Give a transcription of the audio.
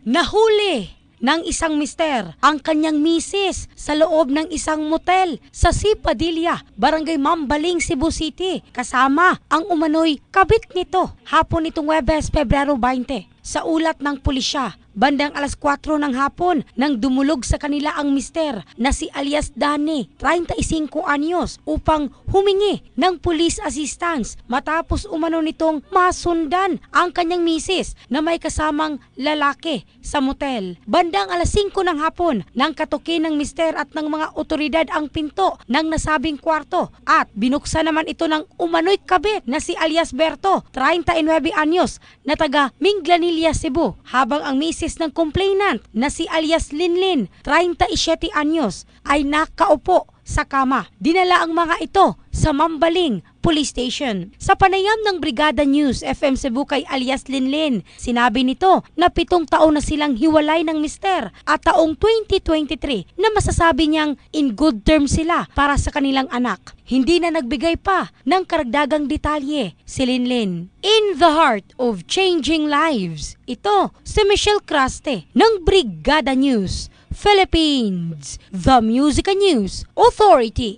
Nahuli ng isang mister ang kanyang misis sa loob ng isang motel sa C. Padilla, Barangay Mambaling, Cebu City, kasama ang umano'y kabit nito hapon nitong Huwebes, Pebrero 20. Sa ulat ng pulisya, bandang alas 4 ng hapon nang dumulog sa kanila ang mister na si alias Danny, 35 anyos, upang humingi ng police assistance matapos umano nitong masundan ang kanyang misis na may kasamang lalaki sa motel. Bandang alas 5 ng hapon nang katukin ng mister at ng mga otoridad ang pinto ng nasabing kwarto at binuksan naman ito ng umano'y kabit na si alias Berto, 39 anyos, na taga Minglanilla, Cebu, habang ang misis ng complainant na si alias Linlin, 37 anyos, ay nakaupo sa kama. Dinala ang mga ito sa Mambaling Police Station. Sa panayam ng Brigada News FM Cebu kay alias Linlin, sinabi nito na 7 taon na silang hiwalay ng mister at taong 2023 na masasabi niyang in good terms sila para sa kanilang anak. Hindi na nagbigay pa ng karagdagang detalye si Linlin. In the heart of changing lives, ito si Michelle Craste ng Brigada News Philippines, the Music News Authority.